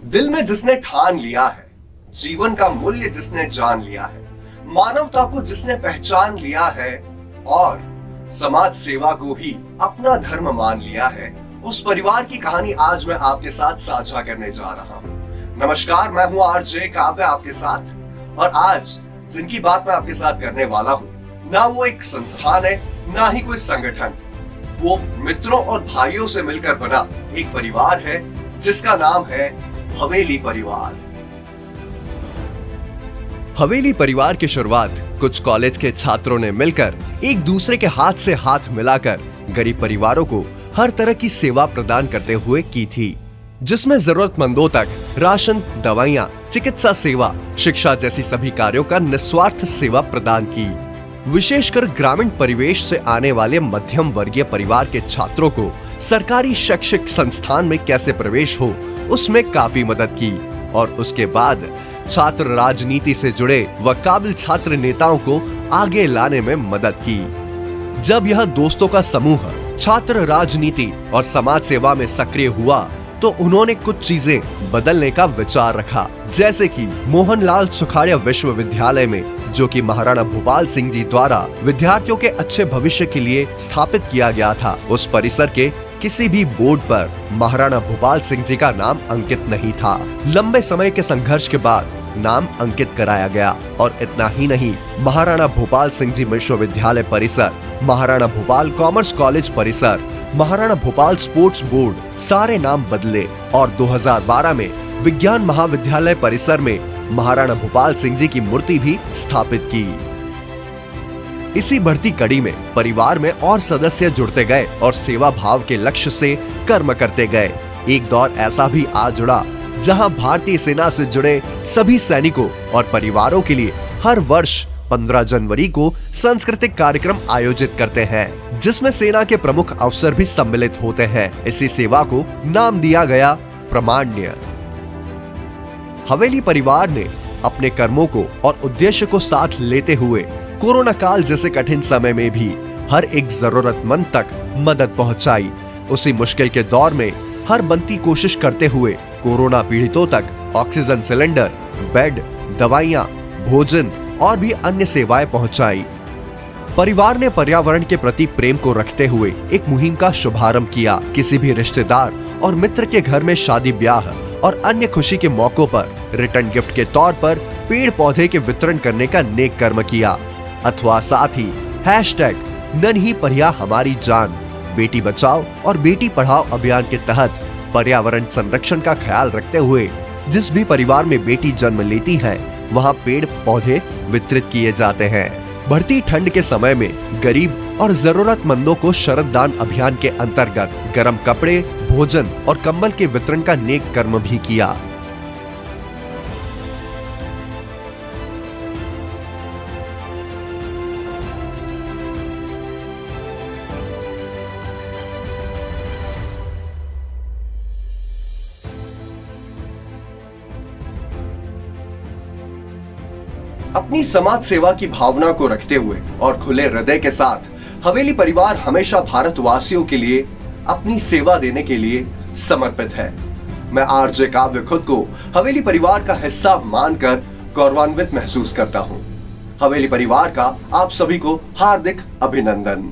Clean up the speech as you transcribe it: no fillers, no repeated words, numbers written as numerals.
दिल में जिसने ठान लिया है, जीवन का मूल्य जिसने जान लिया है, मानवता को जिसने पहचान लिया है और समाज सेवा को ही अपना धर्म मान लिया है, उस परिवार की कहानी आज मैं आपके साथ साझा करने जा रहा हूँ। नमस्कार, मैं हूँ आरजे काव्य आपके साथ। और आज जिनकी बात मैं आपके साथ करने वाला हूँ, ना वो एक संस्थान है, ना ही कोई संगठन, वो मित्रों और भाइयों से मिलकर बना एक परिवार है जिसका नाम है हवेली परिवार। हवेली परिवार की शुरुआत कुछ कॉलेज के छात्रों ने मिलकर एक दूसरे के हाथ से हाथ मिलाकर गरीब परिवारों को हर तरह की सेवा प्रदान करते हुए की थी, जिसमें जरूरतमंदों तक राशन, दवाइयां, चिकित्सा सेवा, शिक्षा जैसी सभी कार्यों का निस्वार्थ सेवा प्रदान की। विशेषकर ग्रामीण परिवेश से आने वाले मध्यम वर्गीय परिवार के छात्रों को सरकारी शैक्षिक संस्थान में कैसे प्रवेश हो, उसमें काफी मदद की। और उसके बाद छात्र राजनीति से जुड़े व काबिल छात्र नेताओं को आगे लाने में मदद की। जब यह दोस्तों का समूह छात्र राजनीति और समाज सेवा में सक्रिय हुआ तो उन्होंने कुछ चीजें बदलने का विचार रखा, जैसे कि मोहनलाल सुखाड़िया विश्वविद्यालय में, जो कि महाराणा भूपाल सिंह जी द्वारा विद्यार्थियों के अच्छे भविष्य के लिए स्थापित किया गया था। उस परिसर के किसी भी बोर्ड पर महाराणा भूपाल सिंह जी का नाम अंकित नहीं था। लंबे समय के संघर्ष के बाद नाम अंकित कराया गया। और इतना ही नहीं, महाराणा भूपाल सिंह जी विश्वविद्यालय परिसर, महाराणा भूपाल कॉमर्स कॉलेज परिसर, महाराणा भूपाल स्पोर्ट्स बोर्ड, सारे नाम बदले और 2012 में विज्ञान महाविद्यालय परिसर में महाराणा भूपाल सिंह जी की मूर्ति भी स्थापित की। इसी बढ़ती कड़ी में परिवार में और सदस्य जुड़ते गए और सेवा भाव के लक्ष्य से कर्म करते गए। एक दौर ऐसा भी आ जुड़ा जहां भारतीय सेना से जुड़े सभी सैनिकों और परिवारों के लिए हर वर्ष 15 जनवरी को सांस्कृतिक कार्यक्रम आयोजित करते हैं, जिसमें सेना के प्रमुख अफसर भी सम्मिलित होते हैं। इसी सेवा को नाम दिया गया प्रामाण्य। हवेली परिवार ने अपने कर्मों को और उद्देश्य को साथ लेते हुए कोरोना काल जैसे कठिन समय में भी हर एक जरूरतमंद तक मदद पहुंचाई। उसी मुश्किल के दौर में हर बनती कोशिश करते हुए कोरोना पीड़ितों तक ऑक्सीजन सिलेंडर, बेड, दवाइयां, भोजन और भी अन्य सेवाएं पहुंचाई। परिवार ने पर्यावरण के प्रति प्रेम को रखते हुए एक मुहिम का शुभारंभ किया। किसी भी रिश्तेदार और मित्र के घर में शादी ब्याह और अन्य खुशी के मौकों पर रिटर्न गिफ्ट के तौर पर पेड़ पौधे के वितरण करने का नेक कर्म किया। अथवा साथ ही #नन्ही परिया हमारी जान, बेटी बचाओ और बेटी पढ़ाओ अभियान के तहत पर्यावरण संरक्षण का ख्याल रखते हुए जिस भी परिवार में बेटी जन्म लेती है, वहां पेड़ पौधे वितरित किए जाते हैं। बढ़ती ठंड के समय में गरीब और जरूरतमंदों को शरद दान अभियान के अंतर्गत गर्म कपड़े, भोजन और कंबल के वितरण का नेक कर्म भी किया। अपनी समाज सेवा की भावना को रखते हुए और खुले हृदय के साथ हवेली परिवार हमेशा भारतवासियों के लिए अपनी सेवा देने के लिए समर्पित है। मैं आरजे काव्य खुद को हवेली परिवार का हिस्सा मानकर गौरवान्वित महसूस करता हूं। हवेली परिवार का आप सभी को हार्दिक अभिनंदन।